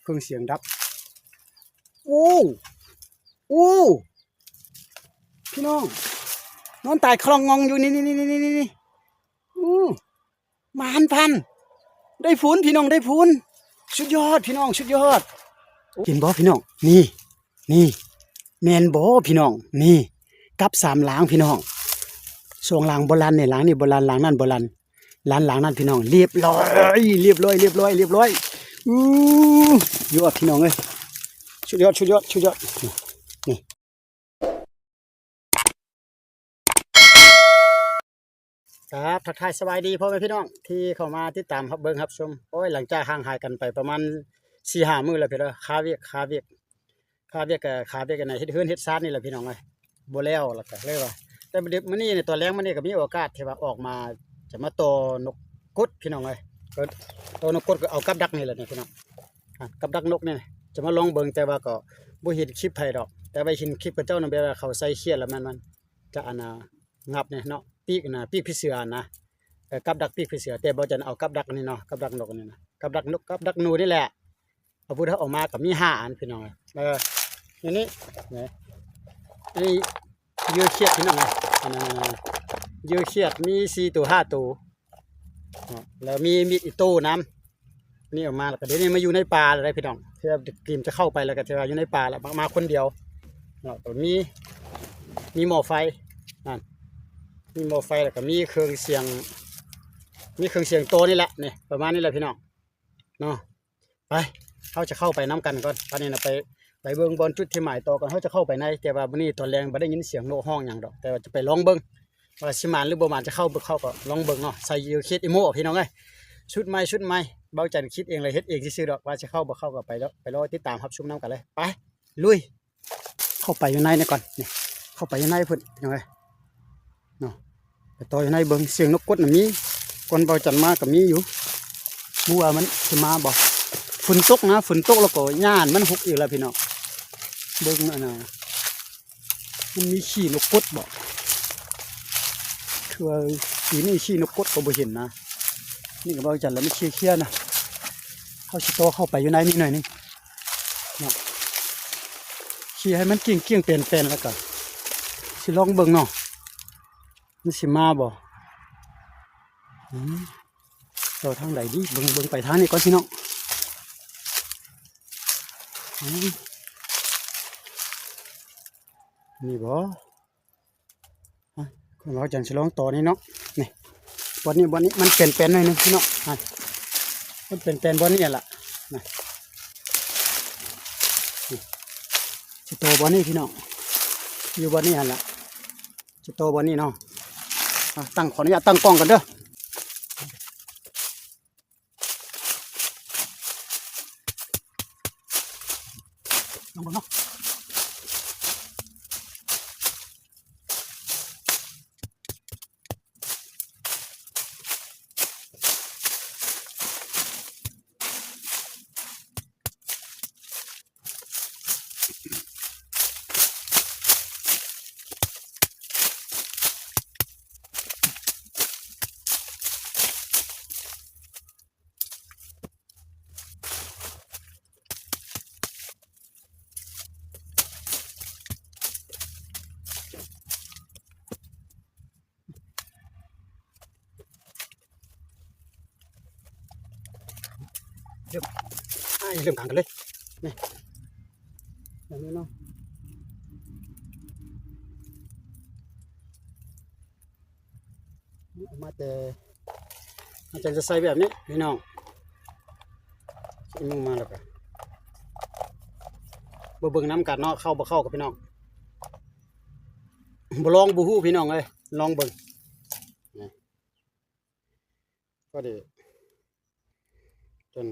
เครื่องเสียงดับโอ้โอ้พี่น้องนอนตายคลองงองอยู่นี่มานพันได้พูนพี่น้องได้พูนสุดยอดพี่น้องสุดยอดกินบ่พี่น้องนี่แมนบ่พี่น้องนี่กับ3หลังพี่น้องสองหลังโบราณเนี่ยหลังนี่โบราณหลังนั่นโบราณหลังนั่นพี่น้องเรียบร้อยยอดพี่น้องเอ้ยสุดยอดนี่ครับทักทายสบายดีพ่อแม่พี่น้องที่เข้ามาติดตามครับเบิ้งครับชมโอ้ยหลังจากห่างหายกันไปประมาณ4-5 มื้อแล้วพี่น้องคาเวียกกันไหนเฮ็ดเฮือนเฮ็ดซ่านนี่แหละพี่น้องเอ้ยบ่แล้วล่ะก็เลยว่าแต่มื้อนี้เนี่ยตอนแรกมื้อนี้ก็มีโอกาสที่ว่าออกมาจะมาต่อนกกดพี่น้องเอ้ยก็ต่อนกกดก็เอากับดักนี่แหละนี่พี่น้องกับดักนกนี่จะมาลองเบิ่งแต่ว่าก็บ่เห็นคลิปไผดอกแต่ไปเห็นคลิปกับเจ้านำแบบว่าเขาใส่เขียดแล้วมันจะงับเนี่ยเนาะปีกพี่เสือนะกับดักปีกพี่เสือแต่บ่จะเอากับดักนี่เนาะกับดักนกนี่นะกับดักนกกับดักหนูนี่แหละพอพูดถ้าออกมาก็มี5 อันพี่น้องอย่างนี้นี่เหยื่อเขียดพี่น้องเหยื่อเขียดมี4 ตัว 5 ตัวแล้วมีอีกตู้น้ำนี่ออกมาแล้วก็เดี๋ยวนี้มาอยู่ในป่าอะไรพี่น้องเพื่อทีมจะเข้าไปแล้วก็จะอยู่ในป่าแล้วมาคนเดียวตัวมีหม้อไฟนั่นมีหม้อไฟแล้วก็มีเครื่องเสียงโตนี่แหละนี่ประมาณนี้แหละพี่น้องเนาะไปเขาจะเข้าไปน้ำกันก่อนตอนนี้นะไปเบิ้งบนจุดที่หมายต่อกันเขาจะเข้าไปในแต่ว่าวันนี้ตอนแรงไม่ได้ยินเสียงโนห้องอย่างดอกแต่ว่าจะไปลองเบิ้งว่าสิมานหรือบ่มานจะเข้าก็ลองเบิ้งเนาะใส่ยูคิดอีโม่พี่น้องเอ้ยชุดใหม่เบาจันคิดเองเลยเฮ็ดเองซื่อๆดอกว่าจะเข้าบ่เข้าก็ไปแล้วไปรอติดตามครับชมน้ำกันเลยไปลุยเข้าไปอยู่ในนี่ก่อนนี่เข้าไปอยู่ในพุ่นยังไงเนาะไปต่ออยู่ในเบิ้งเสียงนกกดน่ะมีก่อนเบาจันมาก็มีอยู่บัวมันสิมาบ่ฝนตกแล้วก็หญ้ามันหุบอีกแล้วพี่น้องเบิ้งอันน่ะมันมีขี้นกกดบ่คือว่าสีนี่ขี้นกกดก็บ่เห็นนะนี่ก็เบาจันแล้วมันเคลียร์นะเขาสิโตเข้าไปอยู่ในนี่หน่อยนึงเนาะขี่ให้มันเกี่ยงเป็นแล้วก็สิลองเบิ่งเนาะมันสิมาบ่เราทางไหนดิเบิ่งไปทางนี้ก่อนพี่น้องนี่บ่คุณเราจันสิลองต่อนี่เนาะนี่วันนี้มันเป็นหน่อยนึงพี่น้องมันเป็นบนนี้แหละนะจะโตบนนี้พี่น้องอยู่บนนี้แหละจะโตบนนี้เนาะขออนุญาตตั้งกล้องกันเด้อลองดูเนาะเริ่มทางกันเลยนี่แบบนี้เนาะมาแต่อาจารย์จะใส่แบบนี้พี่น้องมึงมาแล้วกันเบิ่งน้ำกันเนาะเข้าบ่เข้ากับพี่น้องบ่ลองบ่ฮู้พี่น้องเลยลองเบิ่งก็ดีจน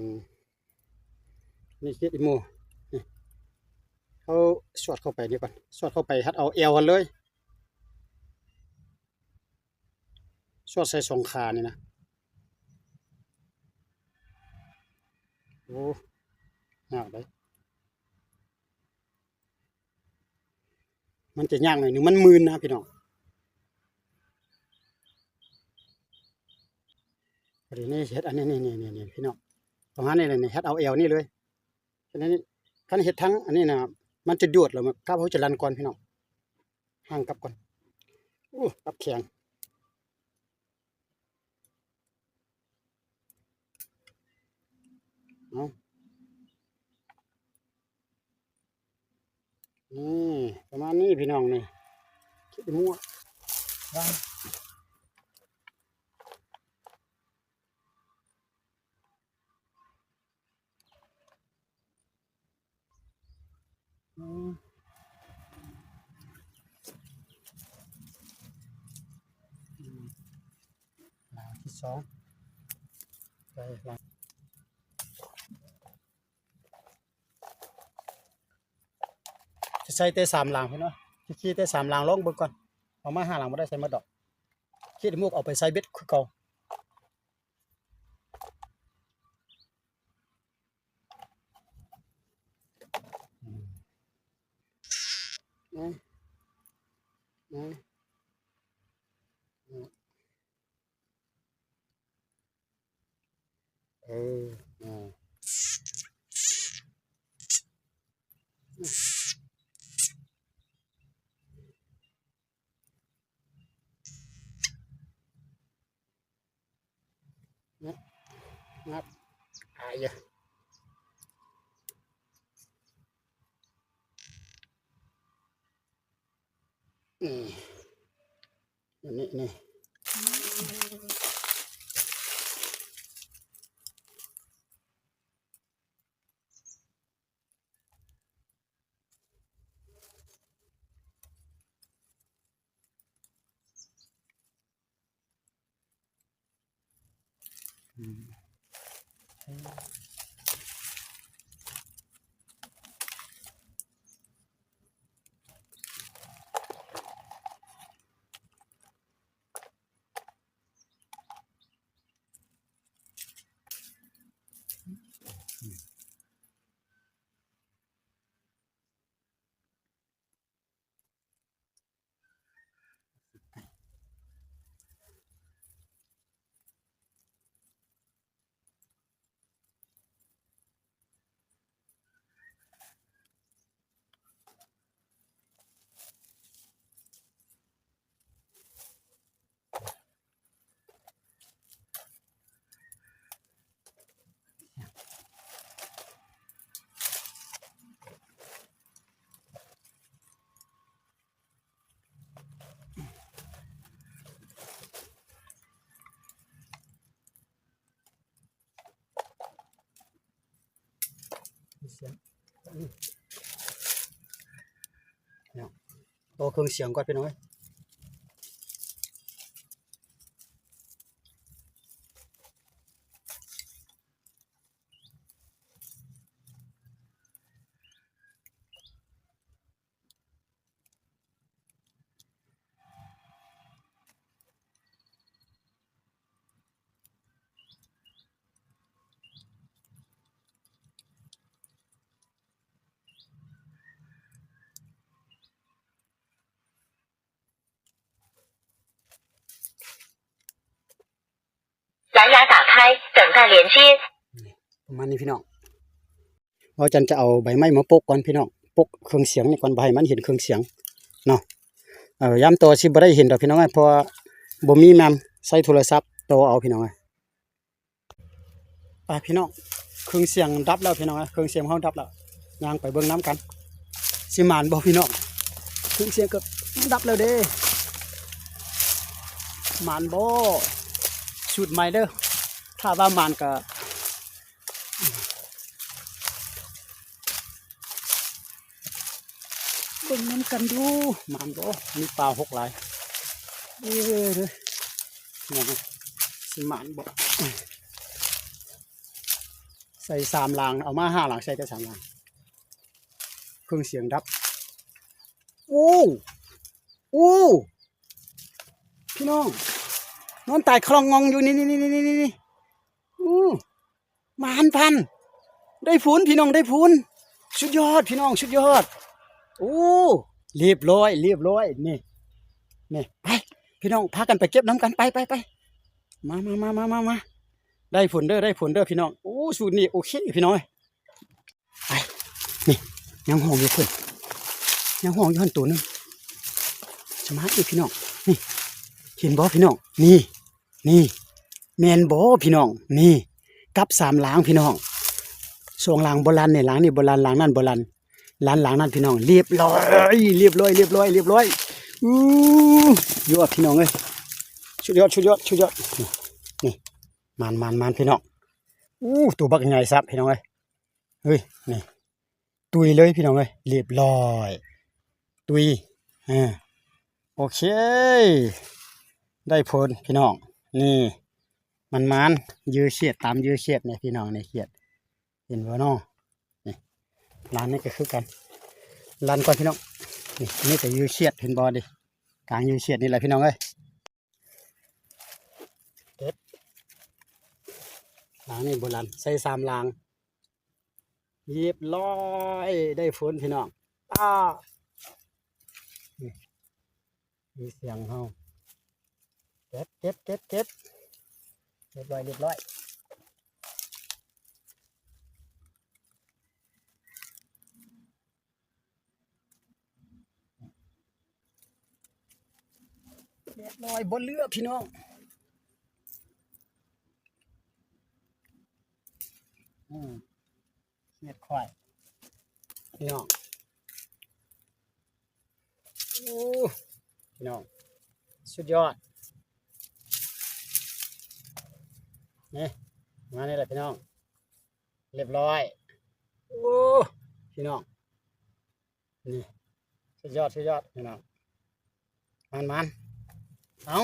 นี่คิดอีโมนี่เขาสวดเข้าไปนี่ก่อนสวดเข้าไปฮัดเอาเอวกันเลยสวดใส่2 ขานี่นะโอ้ยากเลยมันจะยากหน่อยนึงมันมึนนะพี่น้องพอดีนี่เฮ็ดอันนี้นี่พี่น้องประมาณนี้เลยนี่เฮ็ดเอาเอวนี่เลย ฉะนั้นคันเฮ็ดทั้งอันนี้นะมันจะดวดแล้วมันกลับเขาจะรันก่อนพี่น้องห่างกลับก่อนกลับแข็งเอานี่ประมาณนี้พี่น้องนี่คิดมั่ววางหลังที่สองไปหลังจะใส่แต่3หลังพี่เนาะขี้แต่3หลังลองเบิ่งก่อนเอามา5หลังบ่ได้ใส่หมดดอกคิดมุกเอาไปใส่เบ็ดคือเก่าเอองับอายอ่ะนี่เสียงเนี่ยโตเครื่องเสียงก่อนพี่น้อย蓝牙打开，等待连接。ประมาณนี้พี่น้องว่าจันจะเอาใบไม้มาปกก่อนพี่น้องปกเครื่องเสียงนี่ก่อนบ่ให้มันเห็นเครื่องเสียงเนาะย้ำตัวสิบ่ได้เห็นดอกพี่น้องเพราะบ่มีแมมใส่โทรศัพท์โตเอาพี่น้องไปพี่น้องเครื่องเสียงดับแล้วพี่น้องเครื่องเสียงเฮาดับแล้วย่างไปเบิ่งน้ำกันสิหมานบ่พี่น้องเครื่องเสียงก็ดับแล้วเด้หมานบ่ชุดใหม่เด้อถ้าว่าหมานก็เบิ่งน้ำกันดูหมานบ่มีปลา6หลายเด้อเนี่ยสิหมานบ่ใส่3หลังเอามา5หลังใส่แต่3หลังเครื่องเสียงดับโอ้พี่น้องนอนตายคลองงองอยู่นี่หมานพันได้ผลพี่น้องได้ผลสุดยอดพี่น้องสุดยอดเรียบร้อยนี่ไปพี่น้องพากันไปเก็บน้ำกันไปมาได้ผลเด้อพี่น้องสูตรนี้โอเคพี่น้องไป นี่ยังห้องอยู่เพิ่นยังห้องอยู่หันตัวนึงสมาร์ทอีกพี่น้องนี่เห็นบ่พี่น้องนี่แม่นบ่พี่น้องนี่กับสามหลังพี่น้องสองหลังโบราณเนี่ยหลังนี่โบราณหลังนั่นโบราณหลังนั่นพี่น้องเรียบร้อยอู้ยอดพี่น้องเอ้ยชุดยอดนี่มันพี่น้องอู้ตัวบักใหญ่ซับพี่น้องเอ้ยเฮ้ยนี่ตุยเลยพี่น้องเอ้ยเรียบร้อยตุยโอเคได้ผลพี่น้องนี่มันยื้อเฉียดตามยื้อเฉียดเนี่ยพี่น้องในเฉียดเห็นบ่น้องนี่ร้านนี้ก็คือกันร้านก่อนพี่น้องนี่ก็ยื้อเฉียดเห็นบ่ดิกลางยื้อเฉียดนี่แหละพี่น้องเอ้ยเด็ดร้านนี้โบราณใส่สามลางเรียบร้อยได้ผลพี่น้องมีเสียงเฮาเก็บเรียบร้อยบนเรือพี่น้องเม็ดควายพี่น้องโอ้พี่น้องสุดยอดนี่มานี่แหละพี่น้องเรียบร้อยโอ้พี่น้องนี่สุดยอดพี่น้องมันเอา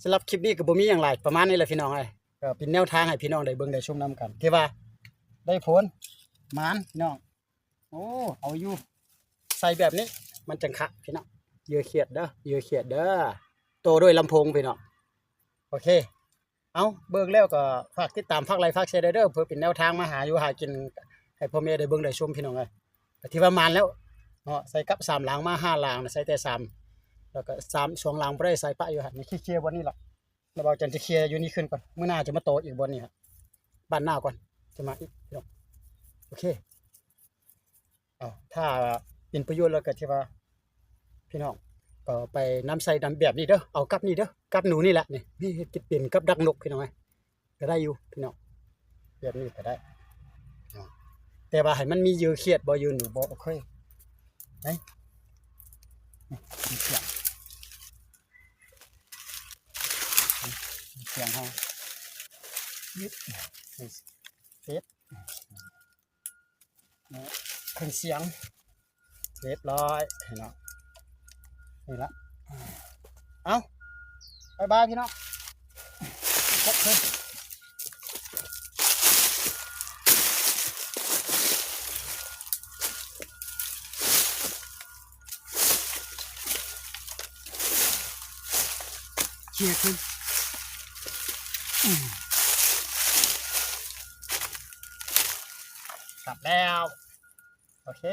สำหรับคลิปนี้ก็บ่มีอย่างไรประมาณนี้แหละพี่น้องเลยก็เป็นแนวทางให้พี่น้องได้เบิ่งได้ชมนำกันที่ว่าได้ผลมันพี่น้องโอ้เอาอยู่ใส่แบบนี้มันจังคะพี่น้องเยื่อเขียดเด้อโตด้วยลำโพงพี่น้องโอเคเอาเบิ่งแล้วก็ฝากติดตามฝากไลค์ฝากแชร์เด้อเพื่อเป็นแนวทางมาหาอยู่หากินให้พ่อแม่ได้เบิ่งได้ชมพี่น้องเลยที่ว่ามันแล้วเนาะใส่กับ3หลังมา5หลังใส่แต่3แล้วก็2หลังบ่ได้ใส่ปะอยู่หั่นนี่เคลียร์บนนี้ล่ะแล้วเราจะเคลียร์อยู่นี่ขึ้นก่อนมื้อหน้าจะมาโตอีกบนนี้ครับบ้านหน้าก่อนจะมาอีกพี่น้องโอเคเอาถ้าเป็นประโยชน์แล้วก็ที่ว่าพี่น้องก็ไปน้ำใส่น้ำแบบนี้เด้อเอากับนี่เด้อกับหนูนี่แหละนี่ติดเป็นกับดักนกพี่น้องไงก็ได้อยู่พี่น้องแบบนี้ก็ได้แต่ว่าให้มันมียือเขียดบ่ยืนหนูบ่โอเคไหนเสียงเฮายึดเซฟขึ้นเสียงเรียบร้อยพี่น้องนี่ละเอาบายพี่น้องครบเลยเชียร์ขึ้นกลับแล้วโอเค